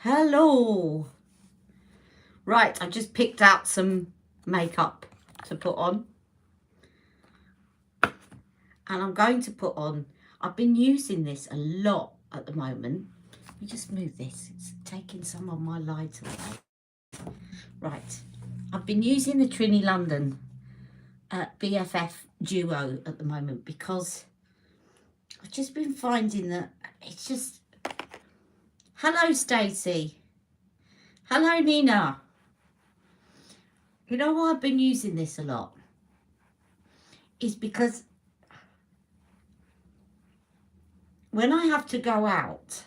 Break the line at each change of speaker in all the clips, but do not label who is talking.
Hello. Right, I just picked out some makeup to put on. And I'm going to put on, I've been using this a lot at the moment. Let me just move this. It's taking some of my light away. Right, I've been using the Trini London BFF Duo at the moment because I've just been finding that it's just... Hello, Stacey. Hello, Nina. You know why I've been using this a lot? Is because when I have to go out,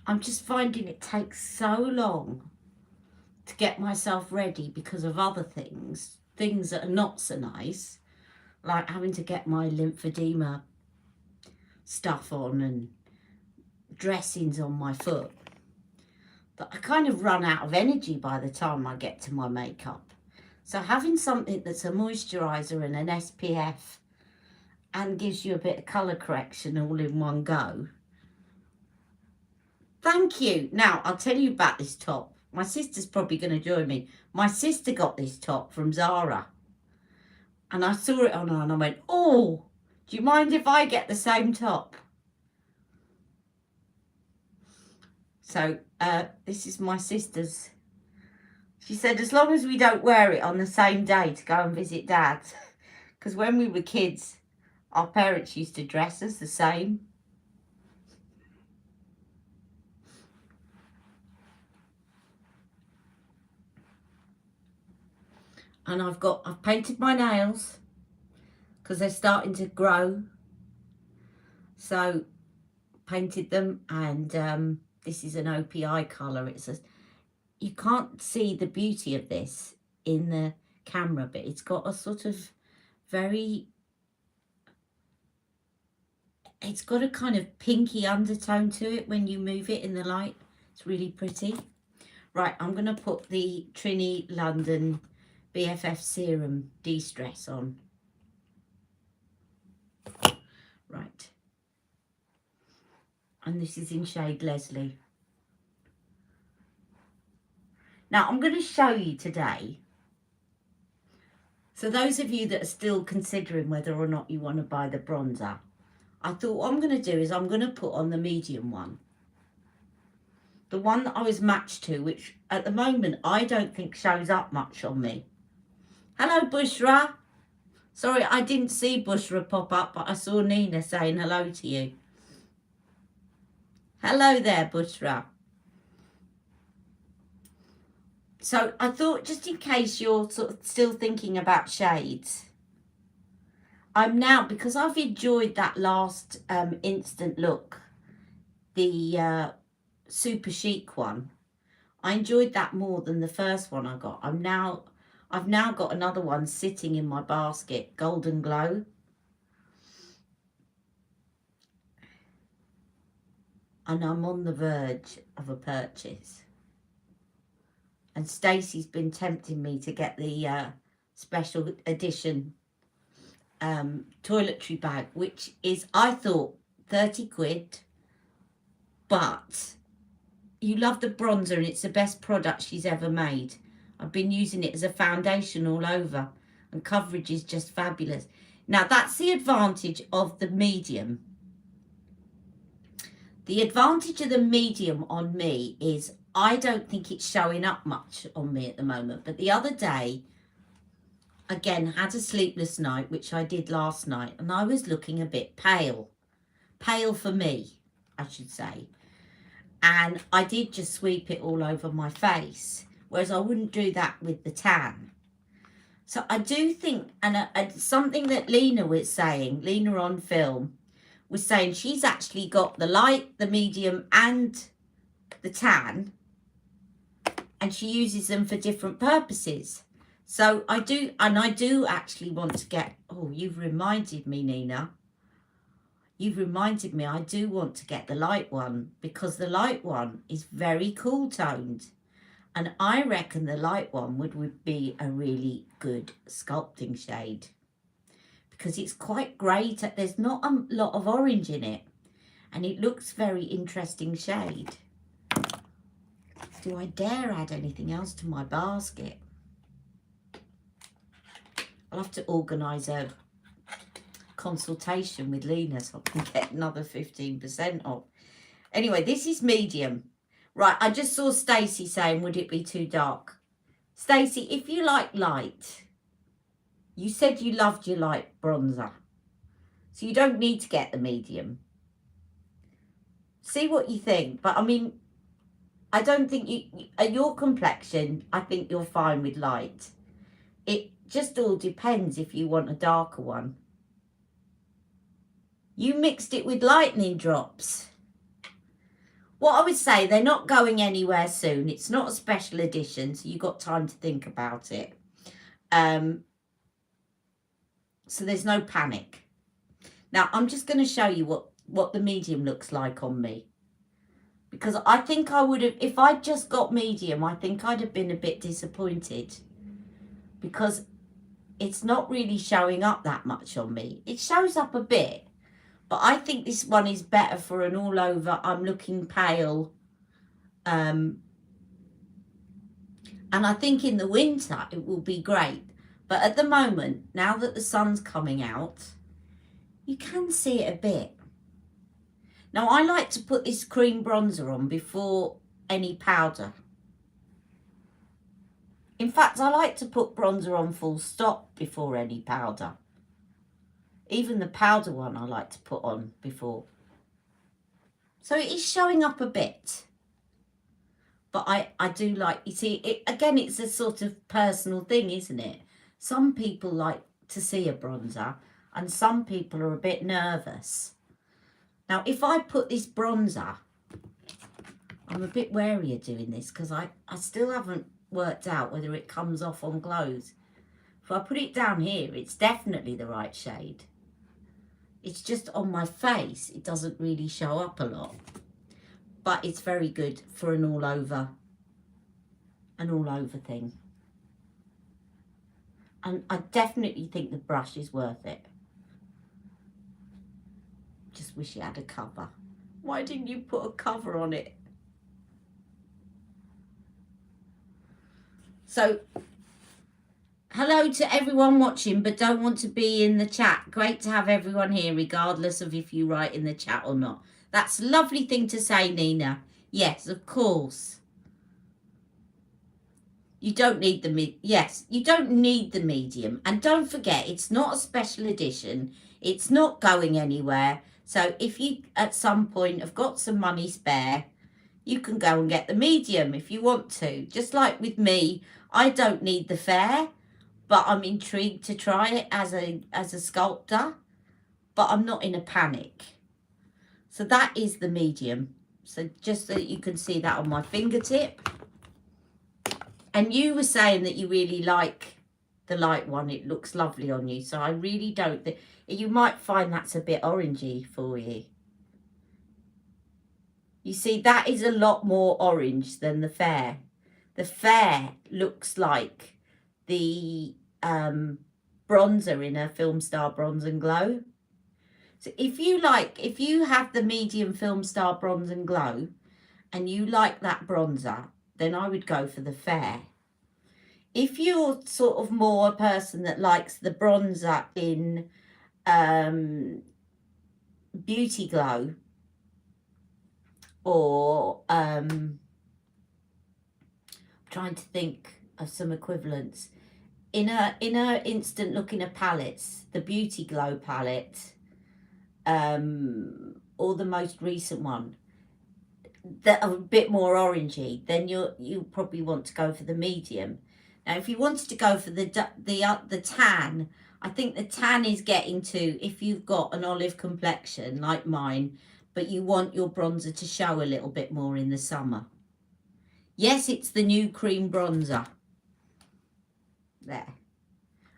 I'm just finding it takes so long to get myself ready because of other things that are not so nice, like having to get my lymphedema stuff on and dressings on my foot, that I kind of run out of energy by the time I get to my makeup. So having something that's a moisturiser and an SPF and gives you a bit of colour correction all in one go. Thank you. Now, I'll tell you about this top. My sister's probably going to join me. My sister got this top from Zara. And I saw it on her and I went, oh, do you mind if I get the same top? So this is my sister's. She said, as long as we don't wear it on the same day to go and visit Dad. Because when we were kids, our parents used to dress us the same. And I've painted my nails because they're starting to grow. So painted them, and this is an OPI colour. You can't see the beauty of this in the camera, but it's got a sort of it's got a kind of pinky undertone to it when you move it in the light. It's really pretty. Right, I'm going to put the Trini London BFF Serum De-Stress on. Right. And this is in shade Leslie. Now, I'm going to show you today. So those of you that are still considering whether or not you want to buy the bronzer, I thought what I'm going to do is I'm going to put on the medium one. The one that I was matched to, which at the moment I don't think shows up much on me. Hello, Bushra. Sorry, I didn't see Bushra pop up, but I saw Nina saying hello to you. Hello there, Bushra. So I thought, just in case you're sort of still thinking about shades, I'm now, because I've enjoyed that last instant look, the super chic one. I enjoyed that more than the first one I got. I've now got another one sitting in my basket, Golden Glow. And I'm on the verge of a purchase. And Stacey's been tempting me to get the special edition toiletry bag, which is, I thought, 30 quid. But you love the bronzer and it's the best product she's ever made. I've been using it as a foundation all over and coverage is just fabulous. Now, that's the advantage of the medium. The advantage of the medium on me is I don't think it's showing up much on me at the moment. But the other day, again, had a sleepless night, which I did last night, and I was looking a bit pale. Pale for me, I should say. And I did just sweep it all over my face, whereas I wouldn't do that with the tan. So I do think, and something that Lena was saying, Lena on film, was saying she's actually got the light, the medium, and the tan, and she uses them for different purposes. So I do actually want to get, oh, you've reminded me, Nina. You've reminded me, I do want to get the light one, because the light one is very cool toned. And I reckon the light one would be a really good sculpting shade. Because it's quite great. There's not a lot of orange in it. And it looks very interesting shade. Do I dare add anything else to my basket? I'll have to organise a consultation with Lena so I can get another 15% off. Anyway, this is medium. Right, I just saw Stacey saying, would it be too dark? Stacey, if you like light, you said you loved your light bronzer. So you don't need to get the medium. See what you think. But I mean, I don't think your complexion, I think you're fine with light. It just all depends if you want a darker one. You mixed it with lightning drops. What I would say, they're not going anywhere soon. It's not a special edition, so you've got time to think about it. So there's no panic. Now, I'm just going to show you what the medium looks like on me. Because I think I would have, if I'd just got medium, I think I'd have been a bit disappointed. Because it's not really showing up that much on me. It shows up a bit. But I think this one is better for an all over, I'm looking pale. And I think in the winter it will be great. But at the moment, now that the sun's coming out, you can see it a bit. Now I like to put this cream bronzer on before any powder. In fact, I like to put bronzer on full stop before any powder. Even the powder one I like to put on before. So it is showing up a bit. But I do like, you see, again, it's a sort of personal thing, isn't it? Some people like to see a bronzer and some people are a bit nervous. Now, if I put this bronzer, I'm a bit wary of doing this because I still haven't worked out whether it comes off on clothes. If I put it down here, it's definitely the right shade. It's just on my face, it doesn't really show up a lot. But it's very good for an all over thing. And I definitely think the brush is worth it. Just wish it had a cover. Why didn't you put a cover on it? So, hello to everyone watching but don't want to be in the chat. Great to have everyone here regardless of if you write in the chat or not. That's a lovely thing to say, Nina. Yes, of course. You don't need the you don't need the medium. And don't forget, it's not a special edition. It's not going anywhere. So if you at some point have got some money spare, you can go and get the medium if you want to. Just like with me, I don't need the fair. But I'm intrigued to try it as a sculptor. But I'm not in a panic. So that is the medium. So just so that you can see that on my fingertip. And you were saying that you really like the light one. It looks lovely on you. So I really don't think... You might find that's a bit orangey for you. You see, that is a lot more orange than the fair. The fair looks like the bronzer in a Film Star Bronze and Glow. So if you have the medium Film Star Bronze and Glow and you like that bronzer, then I would go for the fair. If you're sort of more a person that likes the bronzer in Beauty Glow or I'm trying to think of some equivalents. In her instant look in her palettes, the Beauty Glow palette, or the most recent one that are a bit more orangey, then you probably want to go for the medium. Now, if you wanted to go for the tan, I think the tan is getting to, if you've got an olive complexion like mine, but you want your bronzer to show a little bit more in the summer. Yes, it's the new cream bronzer. There.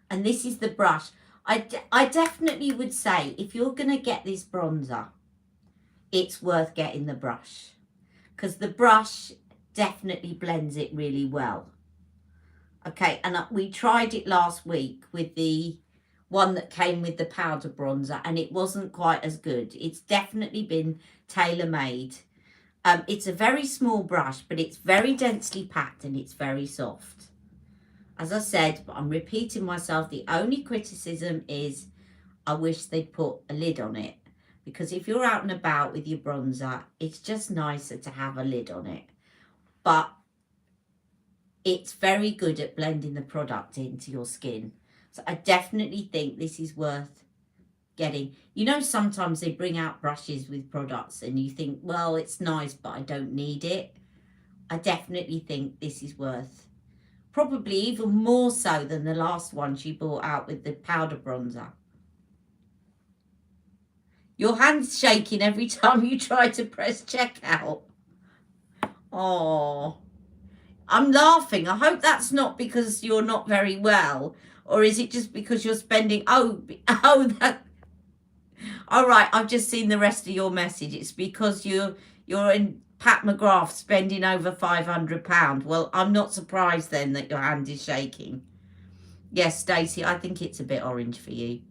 And this is the brush. I definitely would say if you're going to get this bronzer, it's worth getting the brush. Because the brush definitely blends it really well. Okay, and we tried it last week with the one that came with the powder bronzer and it wasn't quite as good. It's definitely been tailor-made. It's a very small brush, but it's very densely packed and it's very soft. As I said, but I'm repeating myself, the only criticism is I wish they'd put a lid on it. Because if you're out and about with your bronzer, it's just nicer to have a lid on it. But it's very good at blending the product into your skin. So I definitely think this is worth getting. You know, sometimes they bring out brushes with products and you think, well, it's nice, but I don't need it. I definitely think this is worth, probably even more so than the last one she brought out with the powder bronzer. Your hand's shaking every time you try to press checkout. Oh, I'm laughing. I hope that's not because you're not very well, or is it just because you're spending, that, all right, I've just seen the rest of your message. It's because you're in Pat McGrath spending over £500. Well, I'm not surprised then that your hand is shaking. Yes, Stacey, I think it's a bit orange for you.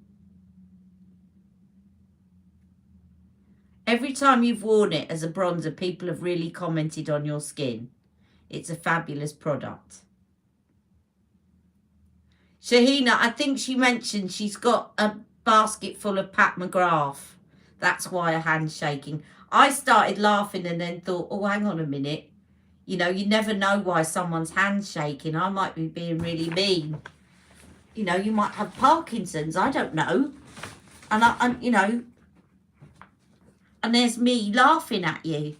Every time you've worn it as a bronzer, people have really commented on your skin. It's a fabulous product. Shahina, I think she mentioned she's got a basket full of Pat McGrath. That's why her hand's shaking. I started laughing and then thought, oh, hang on a minute. You know, you never know why someone's hand's shaking. I might be being really mean. You know, you might have Parkinson's. I don't know. And you know, and there's me laughing at you.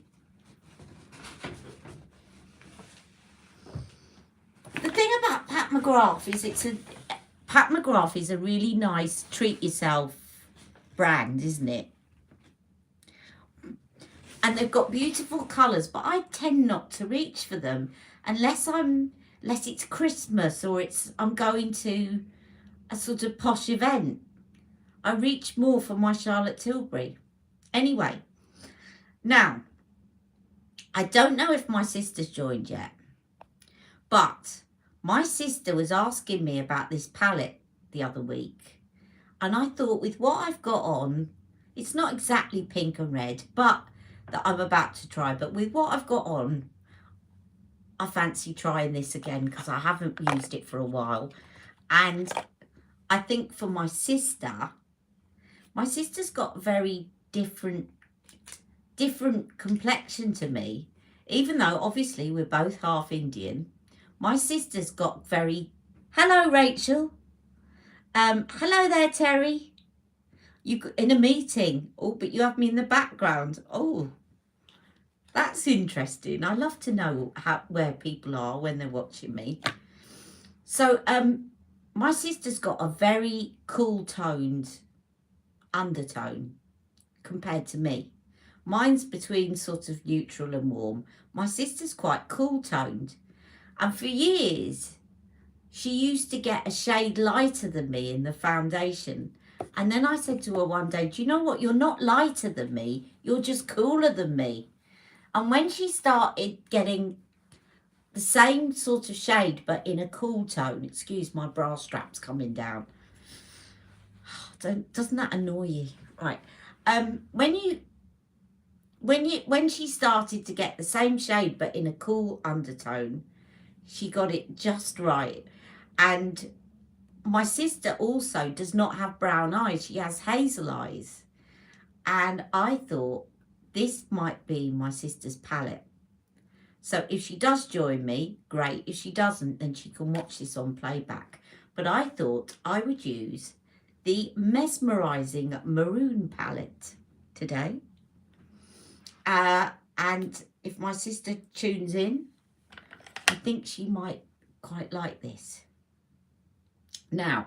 The thing about Pat McGrath is Pat McGrath is a really nice treat yourself brand, isn't it? And they've got beautiful colours, but I tend not to reach for them unless it's Christmas or I'm going to a sort of posh event. I reach more for my Charlotte Tilbury. Anyway, now, I don't know if my sister's joined yet, but my sister was asking me about this palette the other week. And I thought, with what I've got on, it's not exactly pink and red, but that I'm about to try. But with what I've got on, I fancy trying this again because I haven't used it for a while. And I think for my sister's got a very different complexion to me, even though obviously we're both half Indian. My sister's got very, hello Rachel, hello there Terry, you in a meeting, oh, but you have me in the background. Oh, that's interesting. I love to know where people are when they're watching me. So my sister's got a very cool toned undertone compared to me. Mine's between sort of neutral and warm. My sister's quite cool toned. And for years, she used to get a shade lighter than me in the foundation. And then I said to her one day, do you know what? You're not lighter than me. You're just cooler than me. And when she started getting the same sort of shade, but in a cool tone, excuse my bra straps coming down. Doesn't that annoy you? Right. When she started to get the same shade but in a cool undertone, she got it just right. And my sister also does not have brown eyes. She has hazel eyes. And I thought this might be my sister's palette. So if she does join me, great. If she doesn't, then she can watch this on playback. But I thought I would use the Mesmerizing Maroon palette today. And if my sister tunes in, I think she might quite like this. Now,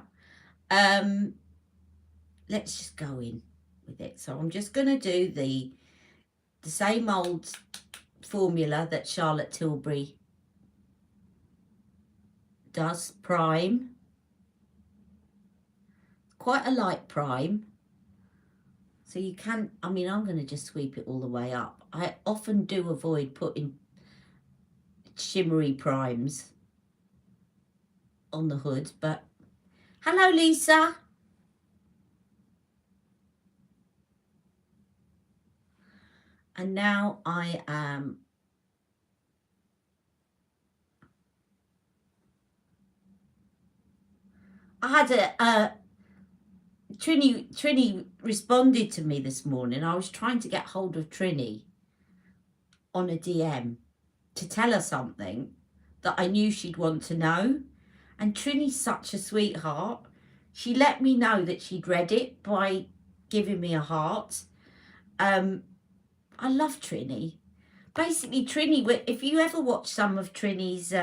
let's just go in with it. So I'm just going to do the same old formula that Charlotte Tilbury does. Prime. Quite a light prime. So you can, I mean, I'm going to just sweep it all the way up. I often do avoid putting shimmery primes on the hood, but hello, Lisa. And now I am... I had Trini responded to me this morning. I was trying to get hold of Trini on a DM to tell her something that I knew she'd want to know. And Trini's such a sweetheart. She let me know that she'd read it by giving me a heart. I love Trini. Basically, Trini, if you ever watch some of Trini's,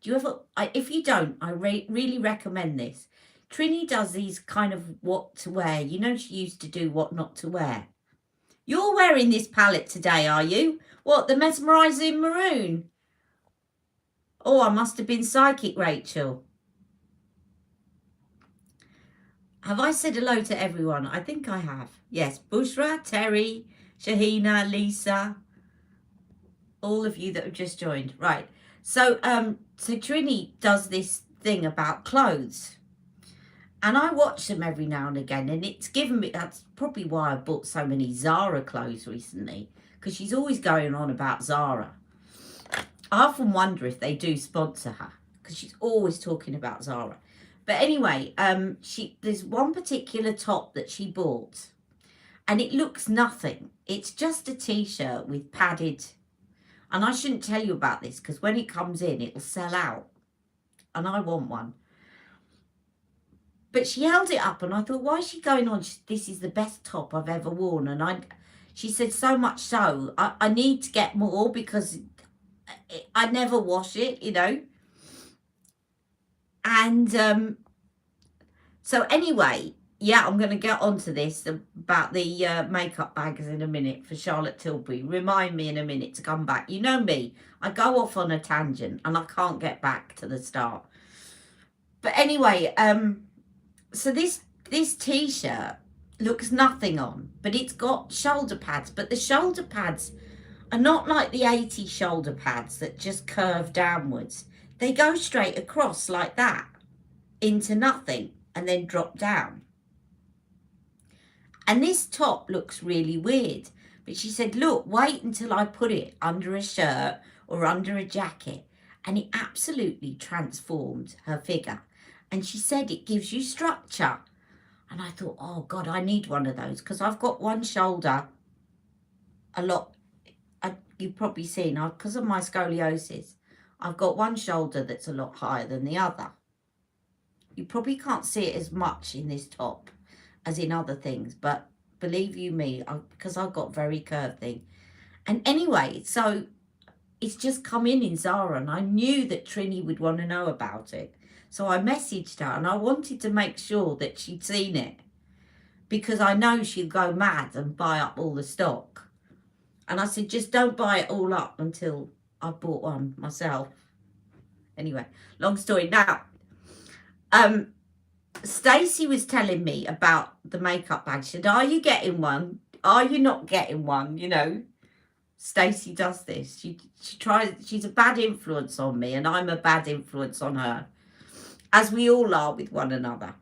if you don't, I really recommend this. Trini does these kind of what to wear. You know, she used to do what not to wear. You're wearing this palette today, are you? What, the mesmerising maroon? Oh, I must have been psychic, Rachel. Have I said hello to everyone? I think I have. Yes, Bushra, Terry, Shahina, Lisa, all of you that have just joined. Right. So Trini does this thing about clothes. And I watch them every now and again. And it's given me, that's probably why I bought so many Zara clothes recently. Because she's always going on about Zara. I often wonder if they do sponsor her. Because she's always talking about Zara. But anyway, there's one particular top that she bought. And it looks nothing. It's just a t-shirt with padded... And I shouldn't tell you about this because when it comes in, it'll sell out. And I want one. But she held it up and I thought, why is she going on? This is the best top I've ever worn. And she said, so much so, I need to get more because I never wash it, you know. And so anyway, yeah, I'm going to get onto this about the makeup bags in a minute for Charlotte Tilbury. Remind me in a minute to come back. You know me, I go off on a tangent and I can't get back to the start. But anyway, so this t-shirt looks nothing on, but it's got shoulder pads. But the shoulder pads are not like the 80s shoulder pads that just curve downwards. They go straight across like that into nothing and then drop down. And this top looks really weird. But she said, look, wait until I put it under a shirt or under a jacket. And it absolutely transformed her figure. And she said it gives you structure. And I thought, oh, God, I need one of those. Because I've got one shoulder a lot. You've probably seen, because of my scoliosis, I've got one shoulder that's a lot higher than the other. You probably can't see it as much in this top as in other things, but believe you me, because I've got very curved thing. And anyway, so it's just come in Zara, and I knew that Trini would want to know about it. So I messaged her, and I wanted to make sure that she'd seen it, because I know she'll go mad and buy up all the stock. And I said, just don't buy it all up until I bought one myself. Anyway, long story. Now, Stacey was telling me about the makeup bag. She said, are you getting one? Are you not getting one? You know, Stacey does this. She tries, she's a bad influence on me and I'm a bad influence on her, as we all are with one another.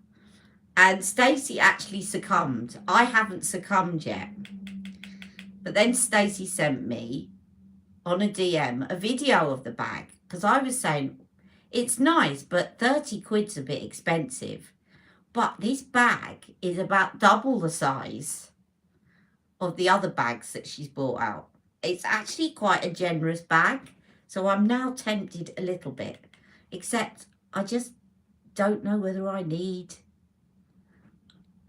And Stacey actually succumbed. I haven't succumbed yet. But then Stacey sent me on a DM a video of the bag, because I was saying, it's nice, but 30 quid's a bit expensive. But this bag is about double the size of the other bags that she's bought out. It's actually quite a generous bag. So I'm now tempted a little bit. Except I just don't know whether I need...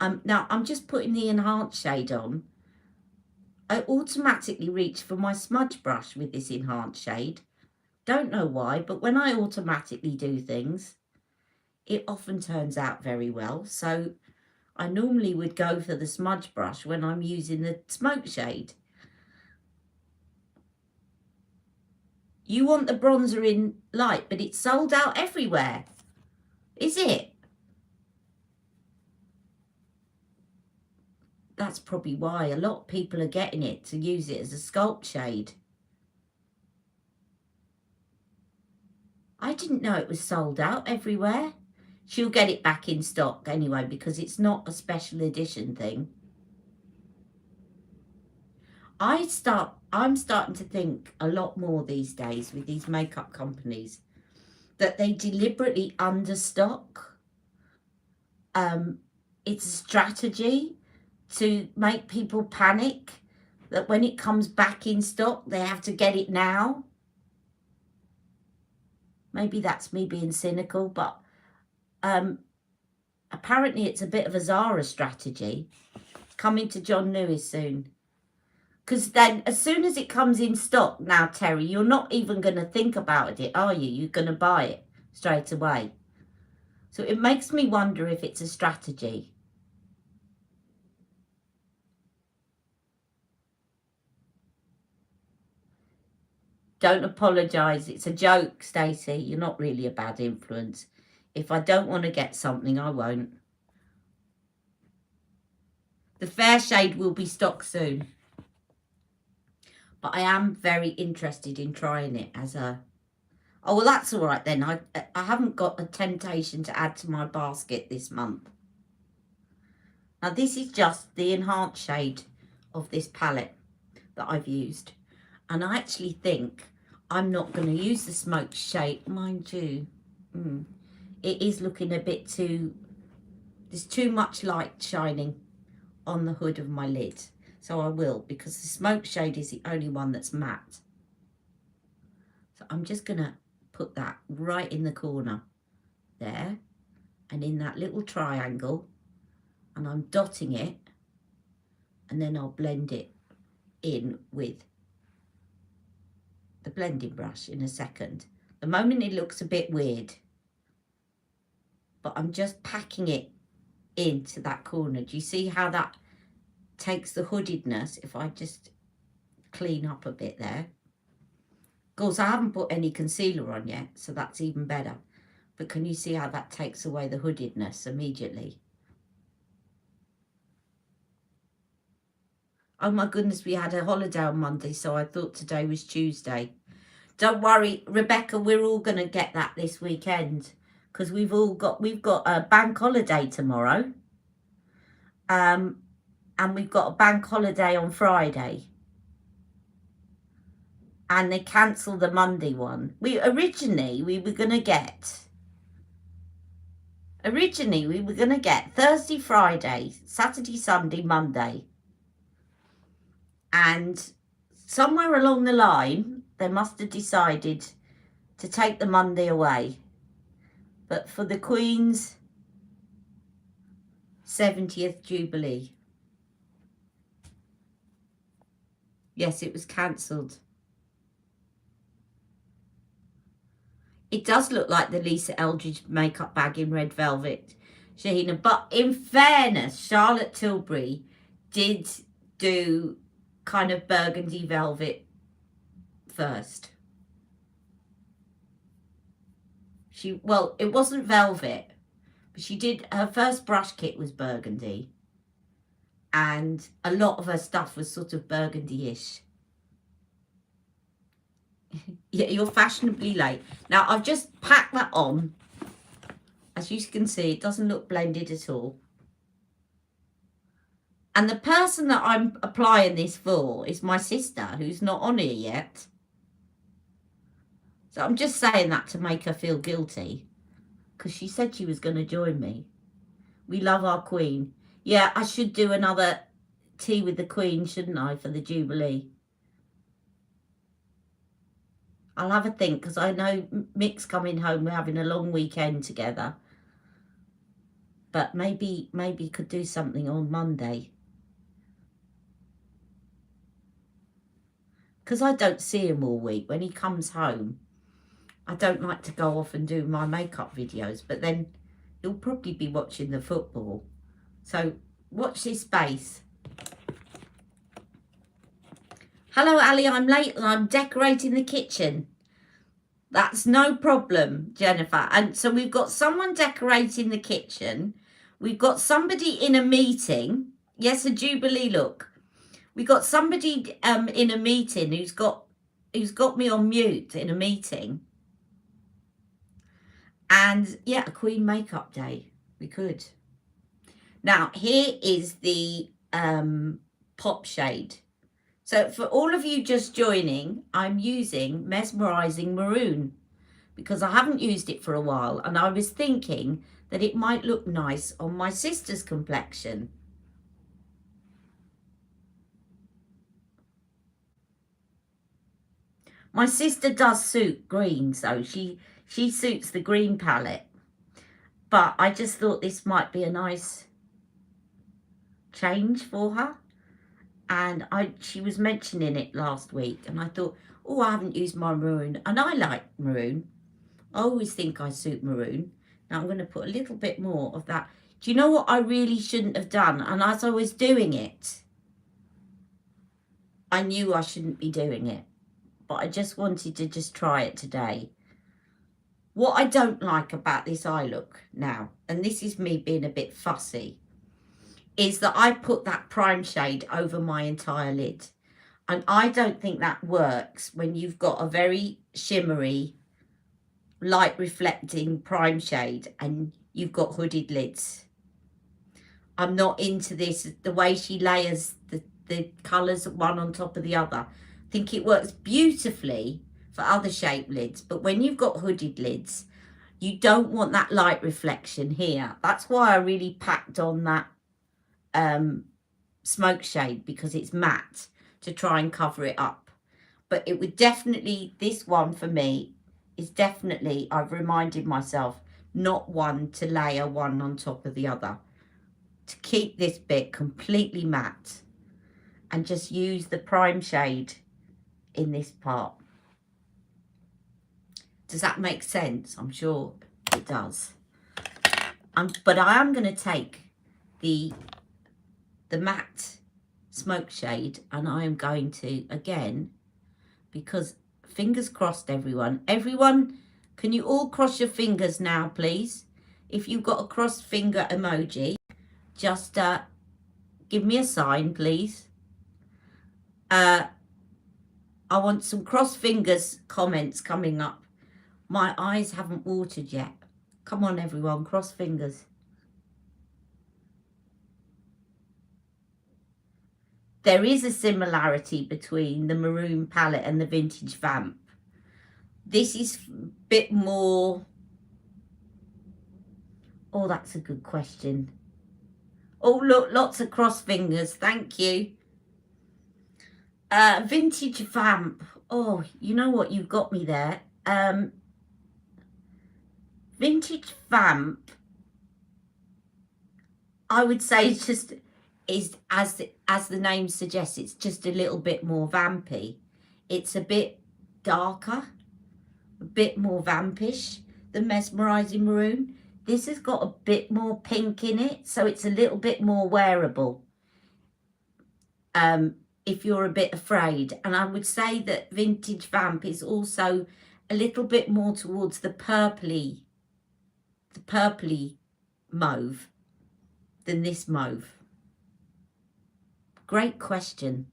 now, I'm just putting the enhanced shade on. I automatically reach for my smudge brush with this enhanced shade. Don't know why, but when I automatically do things, it often turns out very well. So I normally would go for the smudge brush when I'm using the smoke shade. You want the bronzer in light, but it's sold out everywhere. Is it? That's probably why a lot of people are getting it, to use it as a sculpt shade. I didn't know it was sold out everywhere. She'll get it back in stock anyway, because it's not a special edition thing. I'm starting to think a lot more these days with these makeup companies that they deliberately understock. It's a strategy to make people panic that when it comes back in stock, they have to get it now. Maybe that's me being cynical, but apparently it's a bit of a Zara strategy. It's coming to John Lewis soon. Because then as soon as it comes in stock now, Terry, you're not even going to think about it, are you? You're going to buy it straight away. So it makes me wonder if it's a strategy. Don't apologise. It's a joke, Stacey. You're not really a bad influence. If I don't want to get something, I won't. The fair shade will be stocked soon. But I am very interested in trying it as a... Oh, well, that's all right then. I haven't got a temptation to add to my basket this month. Now, this is just the enhanced shade of this palette that I've used. And I actually think I'm not going to use the smoke shade, mind you. It is looking a bit too... There's too much light shining on the hood of my lid. So I will, because the smoke shade is the only one that's matte. So I'm just going to put that right in the corner there. And in that little triangle. And I'm dotting it. And then I'll blend it in with the blending brush in a second. The moment it looks a bit weird. But I'm just packing it into that corner. Do you see how that takes the hoodedness? If I just clean up a bit there. Of course, I haven't put any concealer on yet, so that's even better. But can you see how that takes away the hoodedness immediately? Oh my goodness, we had a holiday on Monday, so I thought today was Tuesday. Don't worry, Rebecca, we're all going to get that this weekend. Because we've got a bank holiday tomorrow. And we've got a bank holiday on Friday. And they cancelled the Monday one. Originally we were going to get Thursday, Friday, Saturday, Sunday, Monday. And somewhere along the line, they must have decided to take the Monday away. But for the Queen's 70th Jubilee. Yes, it was cancelled. It does look like the Lisa Eldridge makeup bag in red velvet, Shahina. But in fairness, Charlotte Tilbury did do kind of burgundy velvet first. Well, it wasn't velvet, but she did, her first brush kit was burgundy. And a lot of her stuff was sort of burgundy-ish. Yeah, you're fashionably late. Now, I've just packed that on. As you can see, it doesn't look blended at all. And the person that I'm applying this for is my sister, who's not on here yet. So I'm just saying that to make her feel guilty. Because she said she was going to join me. We love our Queen. Yeah, I should do another tea with the Queen, shouldn't I, for the Jubilee? I'll have a think, because I know Mick's coming home. We're having a long weekend together. But maybe could do something on Monday. Because I don't see him all week. When he comes home, I don't like to go off and do my makeup videos. But then he'll probably be watching the football. So watch this space. Hello, Ali. I'm late and I'm decorating the kitchen. That's no problem, Jennifer. And so we've got someone decorating the kitchen. We've got somebody in a meeting. Yes, a Jubilee look. We've got somebody in a meeting who's got me on mute in a meeting. And yeah, a Queen makeup day. We could. Now, here is the pop shade. So for all of you just joining, I'm using Mesmerising Maroon because I haven't used it for a while, and I was thinking that it might look nice on my sister's complexion. My sister does suit green, so she suits the green palette. But I just thought this might be a nice change for her. And she was mentioning it last week, and I thought, oh, I haven't used my maroon. And I like maroon. I always think I suit maroon. Now I'm going to put a little bit more of that. Do you know what I really shouldn't have done? And as I was doing it, I knew I shouldn't be doing it. But I just wanted to just try it today. What I don't like about this eye look now, and this is me being a bit fussy, is that I put that prime shade over my entire lid. And I don't think that works when you've got a very shimmery, light reflecting prime shade and you've got hooded lids. I'm not into this, the way she layers the colours one on top of the other. I think it works beautifully for other shaped lids, but when you've got hooded lids, you don't want that light reflection here. That's why I really packed on that smoke shade, because it's matte, to try and cover it up. But it would definitely, this one for me is definitely, I've reminded myself, not one to layer one on top of the other, to keep this bit completely matte and just use the prime shade in this part. Does that make sense? I'm sure it does. But I am going to take the matte smoke shade, and I am going to, again, because fingers crossed, everyone, can you all cross your fingers now, please? If you've got a crossed finger emoji, just give me a sign, please. I want some cross fingers comments coming up. My eyes haven't watered yet. Come on, everyone, cross fingers. There is a similarity between the maroon palette and the vintage Vamp. This is a bit more... Oh, that's a good question. Oh, look, lots of cross fingers. Thank you. Vintage Vamp. Oh, you know what? You've got me there. Vintage Vamp, I would say, it's just... is, as the name suggests, it's just a little bit more vampy. It's a bit darker, a bit more vampish than Mesmerising Maroon. This has got a bit more pink in it, so it's a little bit more wearable if you're a bit afraid. And I would say that Vintage Vamp is also a little bit more towards the purpley mauve than this mauve. Great question.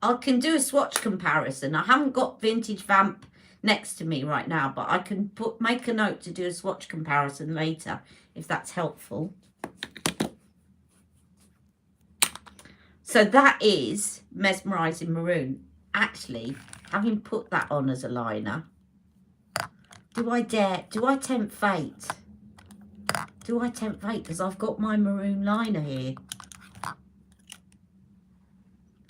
I can do a swatch comparison. I haven't got Vintage Vamp next to me right now, but I can make a note to do a swatch comparison later, if that's helpful. So that is Mesmerising Maroon. Actually, having put that on as a liner, do I tempt fate? Do I tempt fate? Because I've got my maroon liner here.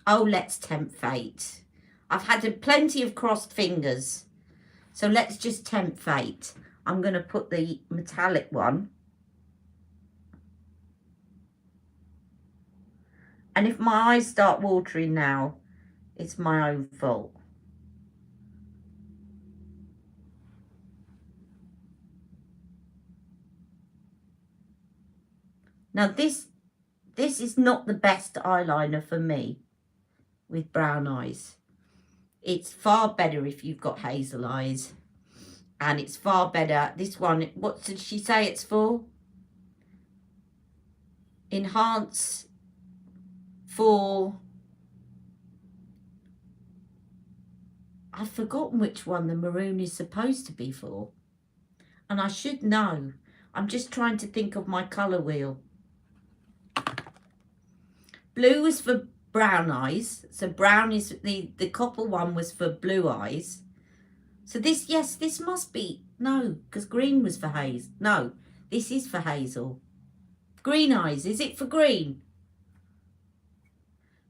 Oh, let's tempt fate. I've had plenty of crossed fingers, so let's just tempt fate. I'm going to put the metallic one. And if my eyes start watering now, it's my own fault. Now this is not the best eyeliner for me with brown eyes. It's far better if you've got hazel eyes. And it's far better, this one, what did she say it's for? Enhance for... I've forgotten which one the maroon is supposed to be for. And I should know. I'm just trying to think of my colour wheel. Blue was for brown eyes. So brown is the copper one was for blue eyes. So this, yes, this must be, no, because green was for hazel. No, this is for hazel. Green eyes, is it for green?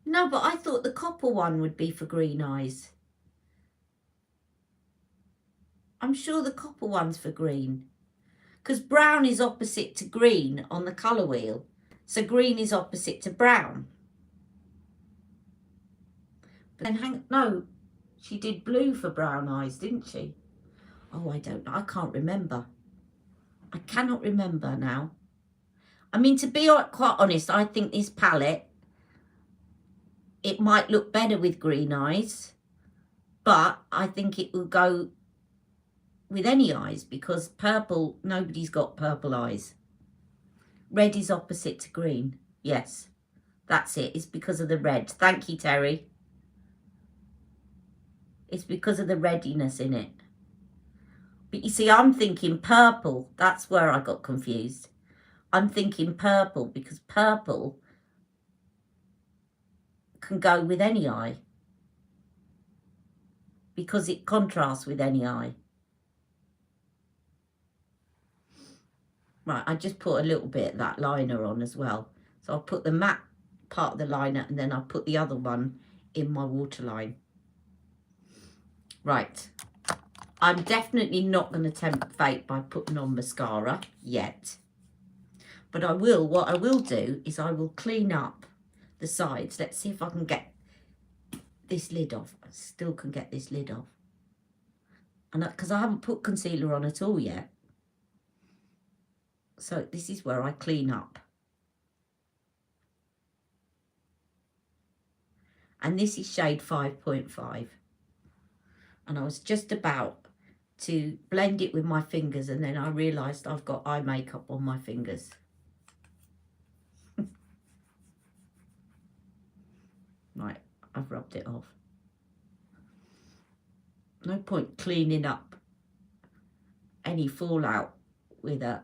No, but I thought the copper one would be for green eyes. I'm sure the copper one's for green. Because brown is opposite to green on the colour wheel. So green is opposite to brown. But then no, she did blue for brown eyes, didn't she? Oh, I don't know. I can't remember. I cannot remember now. I mean, to be quite honest, I think this palette, it might look better with green eyes, but I think it will go with any eyes because purple, nobody's got purple eyes. Red is opposite to green. Yes, that's it. It's because of the red. Thank you, Terry. It's because of the reddiness in it. But you see, I'm thinking purple. That's where I got confused. I'm thinking purple because purple can go with any eye because it contrasts with any eye. Right, I just put a little bit of that liner on as well. So I'll put the matte part of the liner and then I'll put the other one in my waterline. Right, I'm definitely not going to tempt fate by putting on mascara yet. But I will, what I will do is I will clean up the sides. Let's see if I can get this lid off. I still can get this lid off. And because I haven't put concealer on at all yet. So this is where I clean up. And this is shade 5.5. And I was just about to blend it with my fingers and then I realised I've got eye makeup on my fingers. Right, I've rubbed it off. No point cleaning up any fallout with a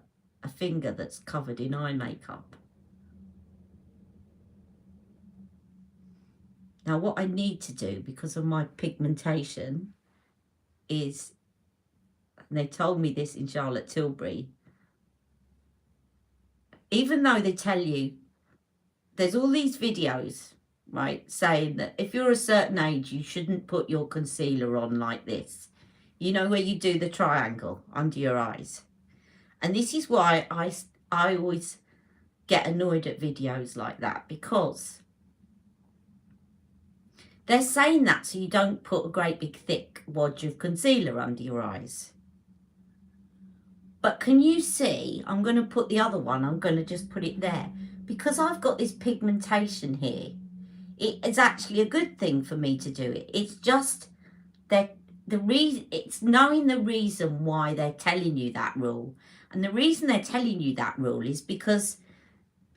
finger that's covered in eye makeup. Now what I need to do because of my pigmentation is, and they told me this in Charlotte Tilbury, even though they tell you, there's all these videos, right, saying that if you're a certain age, you shouldn't put your concealer on like this. You know, where you do the triangle under your eyes. And this is why I always get annoyed at videos like that, because they're saying that so you don't put a great big thick wodge of concealer under your eyes. But can you see, I'm going to put the other one, I'm going to just put it there. Because I've got this pigmentation here, it is actually a good thing for me to do it. It's just that it's knowing the reason why they're telling you that rule. And the reason they're telling you that rule is because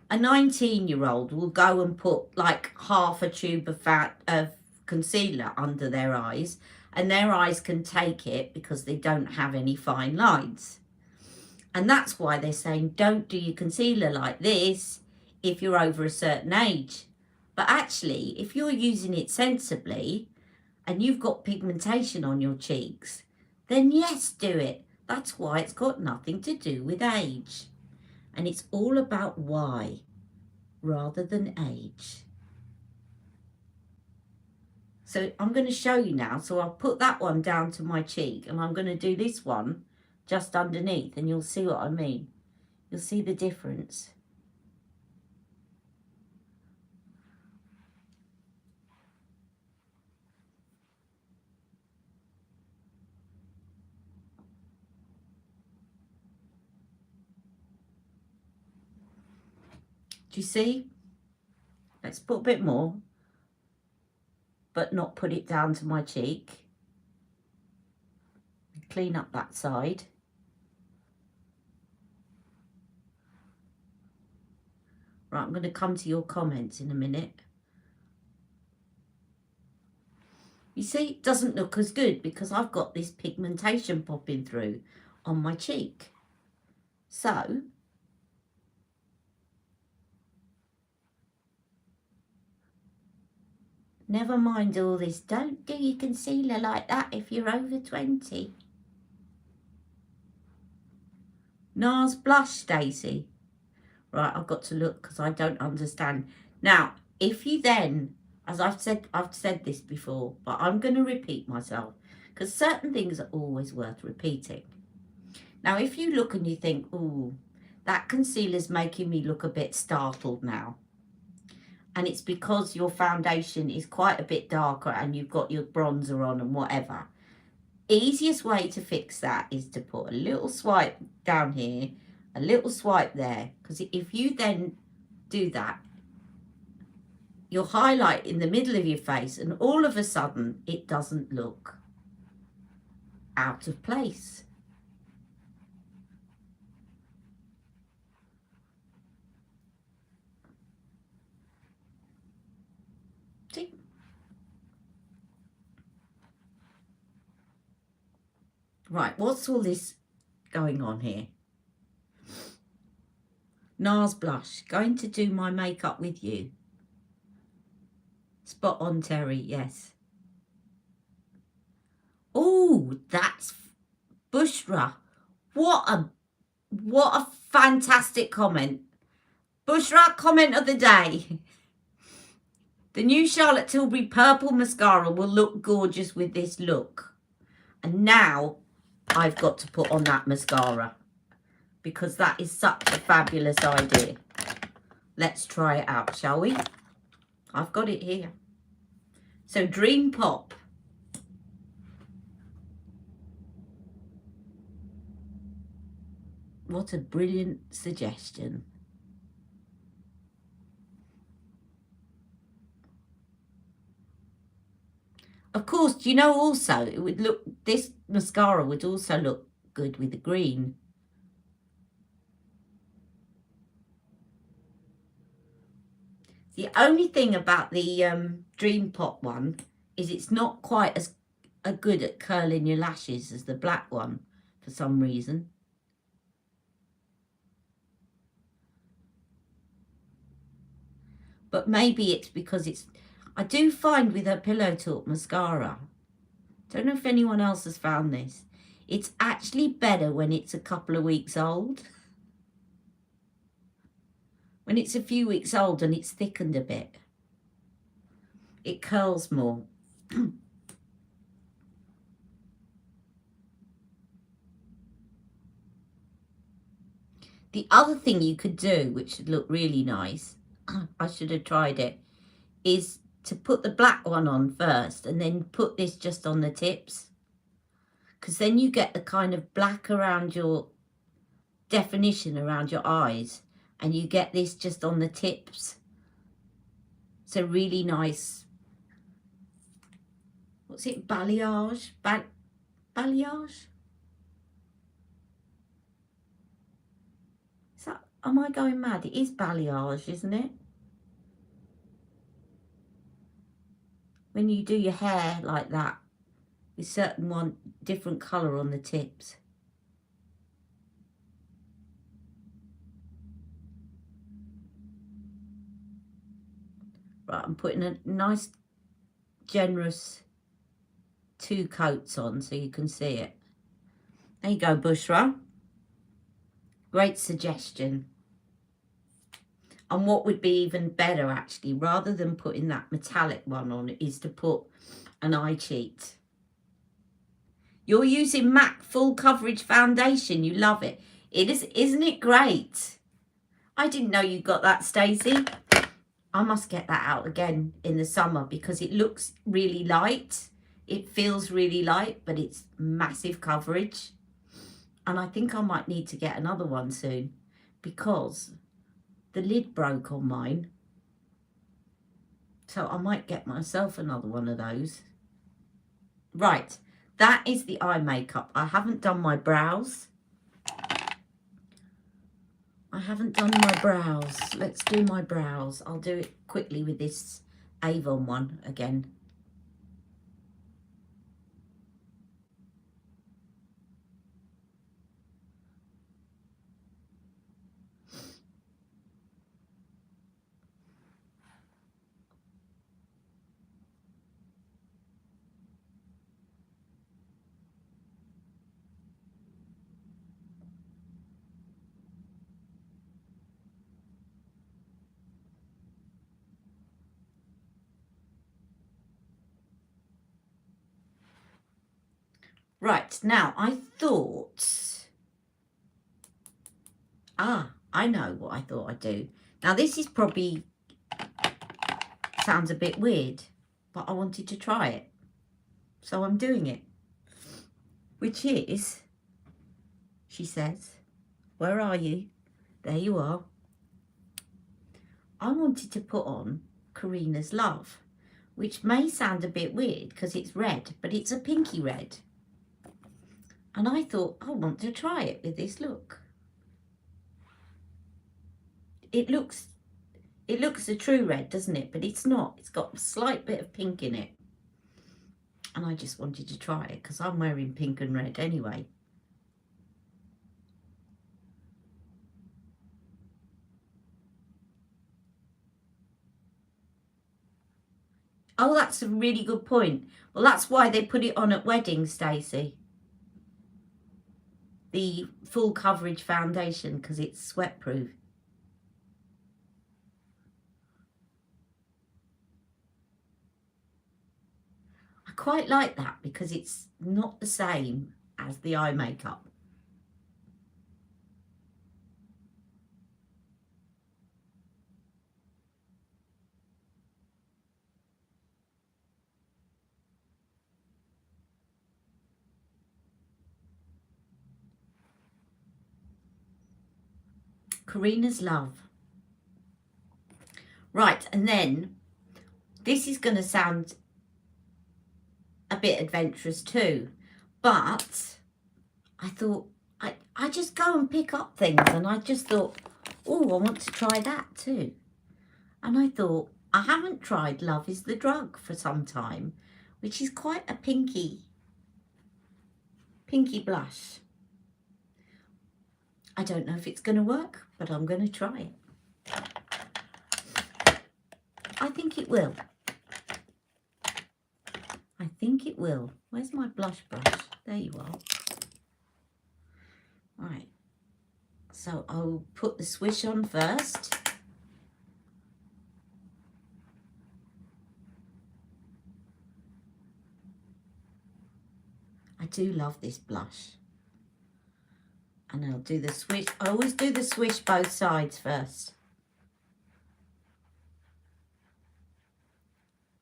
a 19-year-old will go and put like half a tube of concealer under their eyes, and their eyes can take it because they don't have any fine lines. And that's why they're saying don't do your concealer like this if you're over a certain age. But actually, if you're using it sensibly and you've got pigmentation on your cheeks, then yes, do it. That's why it's got nothing to do with age. And it's all about why rather than age. So I'm going to show you now. So I'll put that one down to my cheek and I'm going to do this one just underneath and you'll see what I mean. You'll see the difference. Do you see? Let's put a bit more, but not put it down to my cheek. Clean up that side. Right, I'm going to come to your comments in a minute. You see, it doesn't look as good because I've got this pigmentation popping through on my cheek. So never mind all this. Don't do your concealer like that if you're over 20. Nars Blush, Daisy. Right, I've got to look because I don't understand. Now, if you then, as I've said this before, but I'm going to repeat myself because certain things are always worth repeating. Now, if you look and you think, ooh, that concealer's making me look a bit startled now, and it's because your foundation is quite a bit darker and you've got your bronzer on and whatever, easiest way to fix that is to put a little swipe down here, a little swipe there, because if you then do that, you'll highlight in the middle of your face and all of a sudden it doesn't look out of place. See? Right, what's all this going on here? Nars Blush, going to do my makeup with you. Spot on, Terry, yes. Oh, that's Bushra. What a fantastic comment. Bushra, comment of the day. The new Charlotte Tilbury purple mascara will look gorgeous with this look. And now I've got to put on that mascara because that is such a fabulous idea. Let's try it out, shall we? I've got it here. So Dream Pop. What a brilliant suggestion. Of course, do you know also it would look, this mascara would also look good with the green. The only thing about the Dream Pop one is it's not quite as good at curling your lashes as the black one for some reason. But maybe it's because it's, I do find with her Pillow Talk mascara, don't know if anyone else has found this, it's actually better when it's a couple of weeks old. When it's a few weeks old and it's thickened a bit, it curls more. The other thing you could do, which would look really nice, I should have tried it, is to put the black one on first and then put this just on the tips. Because then you get the kind of black around your definition around your eyes and you get this just on the tips. So really nice. What's it? Balayage? Balayage? Is that, am I going mad? It is balayage, isn't it? When you do your hair like that, with certain one different colour on the tips. Right, I'm putting a nice generous 2 coats on so you can see it. There you go, Bushra. Great suggestion. And what would be even better, actually, rather than putting that metallic one on, is to put an eye cheat. You're using MAC full coverage foundation. You love it. It is, isn't it great? I didn't know you got that, Stacey. I must get that out again in the summer because it looks really light. It feels really light, but it's massive coverage. And I think I might need to get another one soon because the lid broke on mine. So I might get myself another one of those. Right, that is the eye makeup. I haven't done my brows. Let's do my brows. I'll do it quickly with this Avon one again. Right, now I thought, I know what I thought I'd do. Now this is probably, sounds a bit weird, but I wanted to try it. So I'm doing it. Which is, she says, where are you? There you are. I wanted to put on Karina's Love, which may sound a bit weird because it's red, but it's a pinky red. And I thought, I want to try it with this look. It looks a true red, doesn't it? But it's not. It's got a slight bit of pink in it. And I just wanted to try it because I'm wearing pink and red anyway. Oh, that's a really good point. Well, that's why they put it on at weddings, Stacey. The full coverage foundation, because it's sweat proof. I quite like that because it's not the same as the eye makeup. Karina's Love. Right, and then this is going to sound a bit adventurous too, but I thought I just go and pick up things, and I just thought, oh, I want to try that too. And I thought, I haven't tried Love is the Drug for some time, which is quite a pinky blush. I don't know if it's going to work, but I'm going to try it. I think it will. I think it will. Where's my blush brush? There you are. Right. So I'll put the swish on first. I do love this blush. And I'll do the swish. I always do the swish both sides first.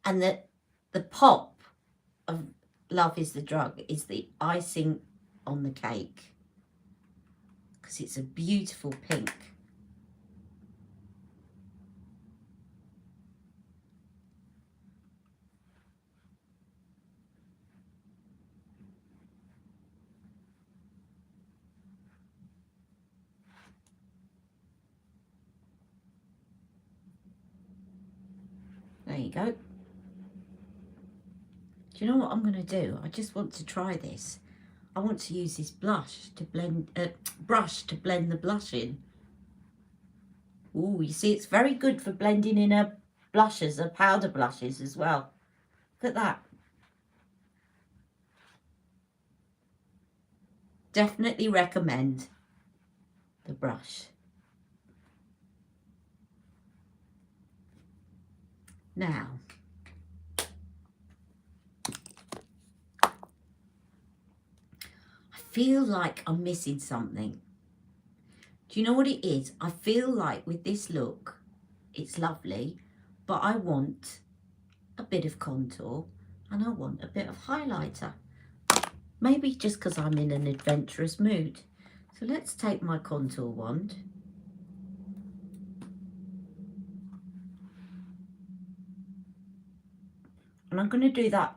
And the pop of Love is the Drug is the icing on the cake. Because it's a beautiful pink. There you go. Do you know what I'm going to do? I just want to try this. I want to use this blush to blend, brush to blend the blush in. Ooh, you see, it's very good for blending in a blushes, a powder blushes as well. Look at that. Definitely recommend the brush. Now, I feel like I'm missing something. Do you know what it is? I feel like with this look, it's lovely, but I want a bit of contour and I want a bit of highlighter. Maybe just because I'm in an adventurous mood. So let's take my contour wand. And I'm going to do that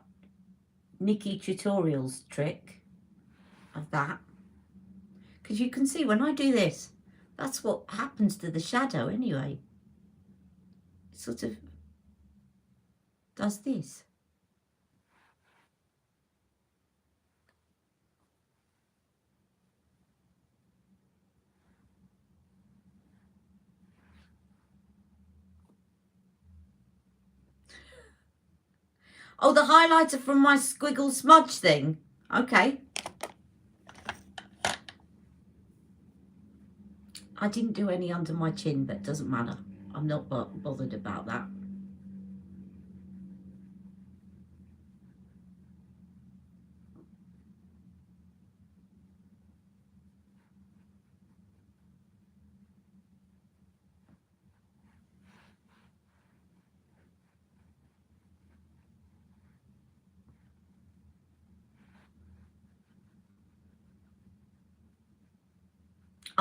Nikki Tutorials trick of that. Because you can see when I do this, that's what happens to the shadow anyway. It sort of does this. Oh, the highlighter from my squiggle smudge thing. Okay. I didn't do any under my chin, but it doesn't matter. I'm not bothered about that.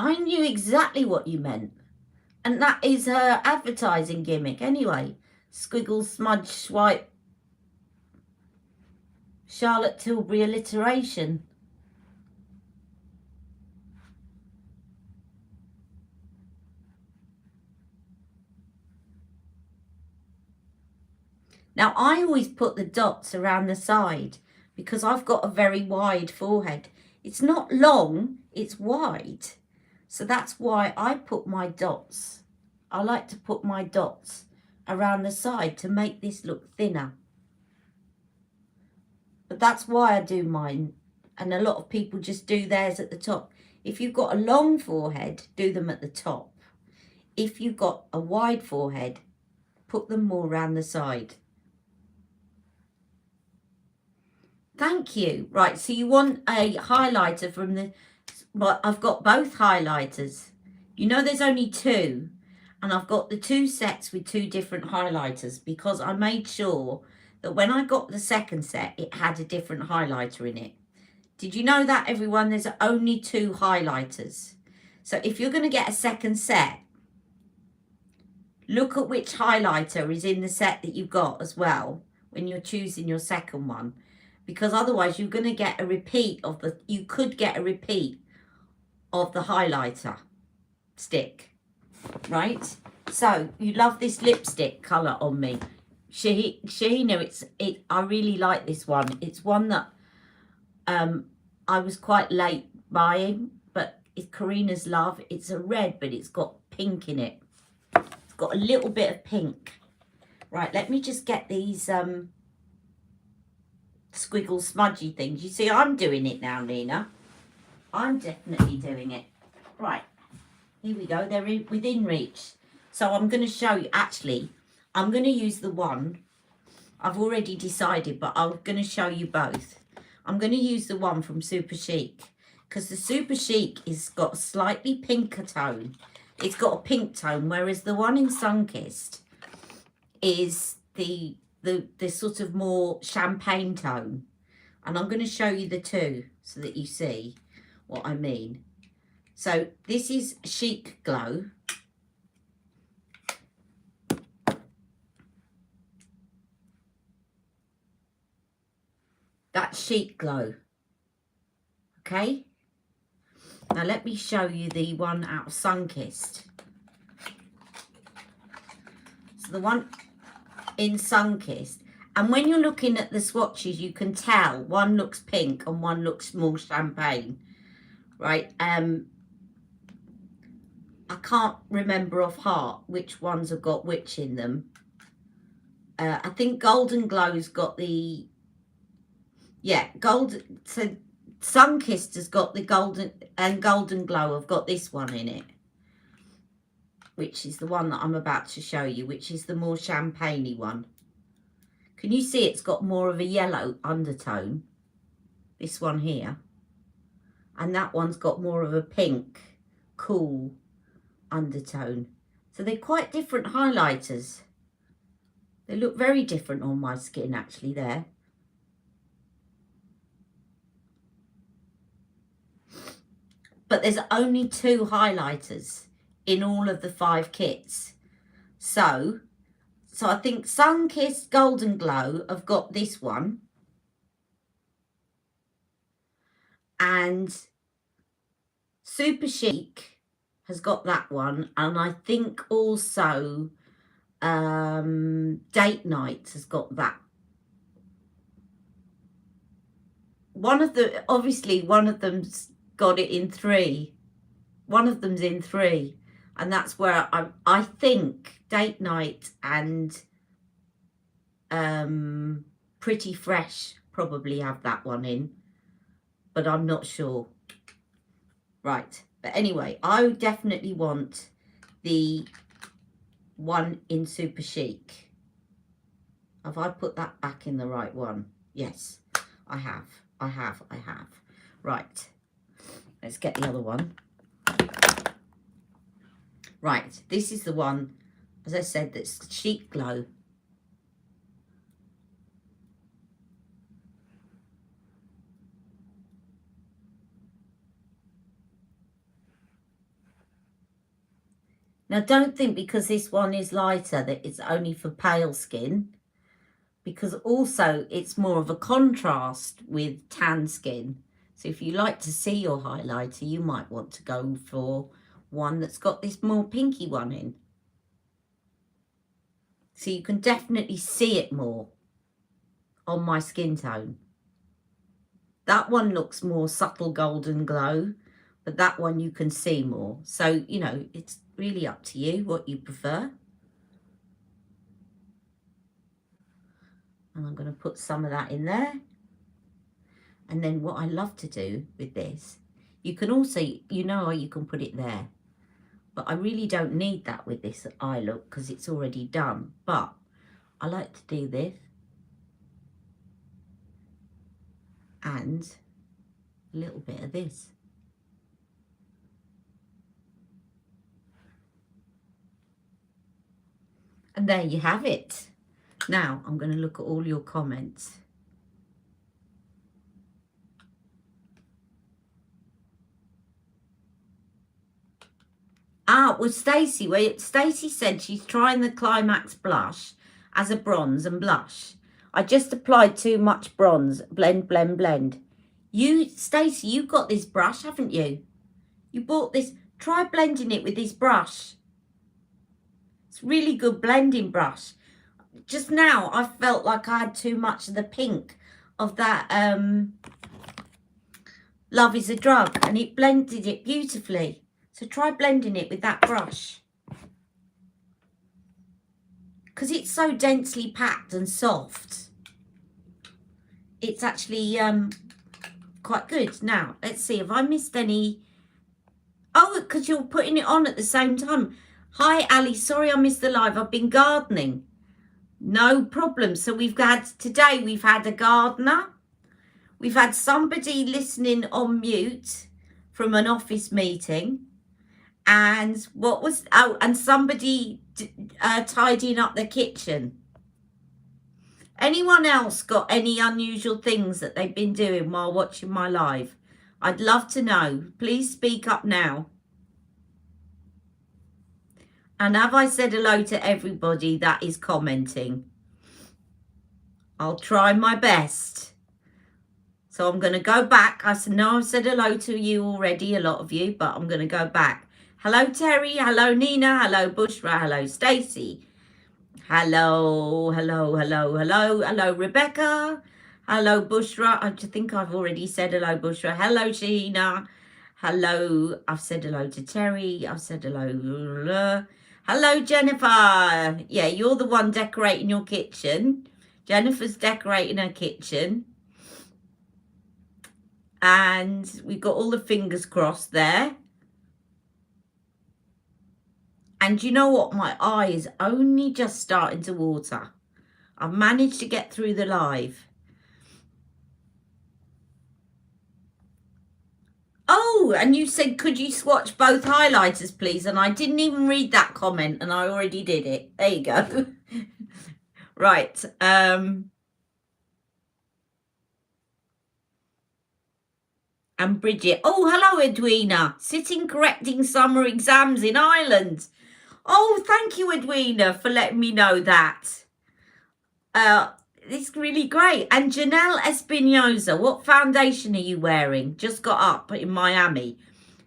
I knew exactly what you meant. And that is her advertising gimmick anyway. Squiggle, smudge, swipe, Charlotte Tilbury alliteration. Now, I always put the dots around the side because I've got a very wide forehead. It's not long, it's wide. So that's why I put my dots. I like to put my dots around the side to make this look thinner. But that's why I do mine. And a lot of people just do theirs at the top. If you've got a long forehead, do them at the top. If you've got a wide forehead, put them more around the side. Thank you. Right, so you want a highlighter from the... Well, I've got both highlighters. You know there's only two. And I've got the two sets with two different highlighters because I made sure that when I got the second set, it had a different highlighter in it. Did you know that, everyone? There's only two highlighters. So if you're going to get a second set, look at which highlighter is in the set that you've got as well when you're choosing your second one. Because otherwise you're going to get a repeat of the... You could get a repeat of the highlighter stick. Right, so you love this lipstick colour on me, Shahina. I really like this one. It's one that I was quite late buying, but it's Karina's Love. It's a red, but it's got pink in it. It's got a little bit of pink. Right, let me just get these squiggle smudgy things. You see, I'm doing it now, Nina. I'm definitely doing it. Right. Here we go, they're within reach. So I'm going to show you, actually, I'm going to use the one, I've already decided, but I'm going to show you both. I'm going to use the one from Super Chic, because the Super Chic is got a slightly pinker tone. It's got a pink tone, whereas the one in Sunkissed is the sort of more champagne tone. And I'm going to show you the two so that you see what I mean. So this is Chic Glow. That's Chic Glow. Okay. Now let me show you the one out of Sunkissed. So the one in Sunkissed. And when you're looking at the swatches, you can tell one looks pink and one looks more champagne. Right. I can't remember off heart which ones have got which in them. I think Golden Glow's got the... Yeah, so Sunkissed has got the golden, and Golden Glow have got this one in it, which is the one that I'm about to show you, which is the more champagne-y one. Can you see it's got more of a yellow undertone? This one here. And that one's got more of a pink, cool undertone. So they're quite different highlighters. They look very different on my skin, actually, there. But there's only two highlighters in all of the 5 kits. So I think Sunkissed, Golden Glow have got this one. And Super Chic has got that one. And I think also Date Night has got that. Obviously one of them's got it in 3. One of them's in 3. And that's where I think Date Night and Pretty Fresh probably have that one in. But I'm not sure. Right. But anyway, I definitely want the one in Super Chic. Have I put that back in the right one? Yes, I have. I have. Right. Let's get the other one. Right. This is the one, as I said, that's Chic Glow. Now, don't think because this one is lighter that it's only for pale skin, because also it's more of a contrast with tan skin. So if you like to see your highlighter, you might want to go for one that's got this more pinky one in. So you can definitely see it more on my skin tone. That one looks more subtle golden glow, but that one you can see more. So, you know, it's really up to you what you prefer. And I'm going to put some of that in there. And then what I love to do with this, you can also, you know, you can put it there. But I really don't need that with this eye look because it's already done. But I like to do this. And a little bit of this. And there you have it. Now I'm going to look at all your comments. Well, Stacey said she's trying the Climax blush as a bronze and blush. I just applied too much bronze. Blend, blend, blend. Stacey, you've got this brush, haven't you? You bought this. Try blending it with this brush. It's really good blending brush. Just now, I felt like I had too much of the pink of that Love is a Drug, and it blended it beautifully. So try blending it with that brush. Because it's so densely packed and soft. It's actually quite good. Now, let's see. Have I missed any? Oh, because you're putting it on at the same time. Hi, Ali. Sorry I missed the live. I've been gardening. No problem. So today we've had a gardener. We've had somebody listening on mute from an office meeting. And and somebody tidying up the kitchen. Anyone else got any unusual things that they've been doing while watching my live? I'd love to know. Please speak up now. And have I said hello to everybody that is commenting? I'll try my best. So I'm going to go back. I know I've said hello to you already, a lot of you, but I'm going to go back. Hello, Terry. Hello, Nina. Hello, Bushra. Hello, Stacey. Hello, hello, hello, hello. Hello, Rebecca. Hello, Bushra. I think I've already said hello, Bushra. Hello, Sheena. Hello. I've said hello to Terry. I've said hello. Hello, Jennifer. Yeah, you're the one decorating your kitchen. Jennifer's decorating her kitchen. And we've got all the fingers crossed there. And you know what? My eye is only just starting to water. I've managed to get through the live. Oh, and you said, could you swatch both highlighters, please? And I didn't even read that comment, and I already did it. There you go. Right. And Bridget. Oh, hello, Edwina. Sitting correcting summer exams in Ireland. Oh, thank you, Edwina, for letting me know that. It's really great. And Janelle Espinoza, what foundation are you wearing? Just got up in Miami.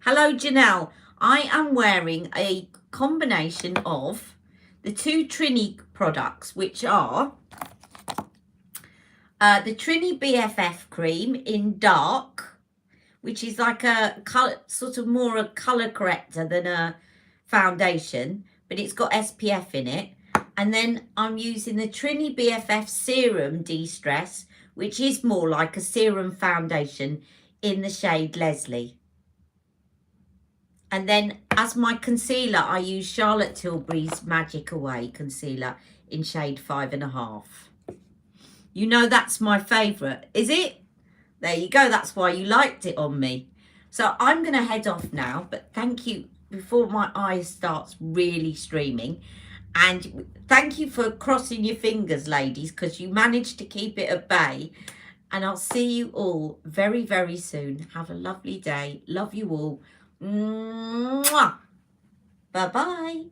Hello, Janelle. I am wearing a combination of the two Trini products, which are the Trini BFF cream in dark, which is like a color, sort of more a color corrector than a foundation, but it's got SPF in it. And then I'm using the Trini BFF Serum De-Stress, which is more like a serum foundation in the shade Leslie. And then as my concealer, I use Charlotte Tilbury's Magic Away concealer in shade 5.5. You know that's my favourite, is it? There you go. That's why you liked it on me. So I'm going to head off now, but thank you before my eyes starts really streaming. And thank you for crossing your fingers, ladies, because you managed to keep it at bay. And I'll see you all very, very soon. Have a lovely day. Love you all. Mwah. Bye-bye.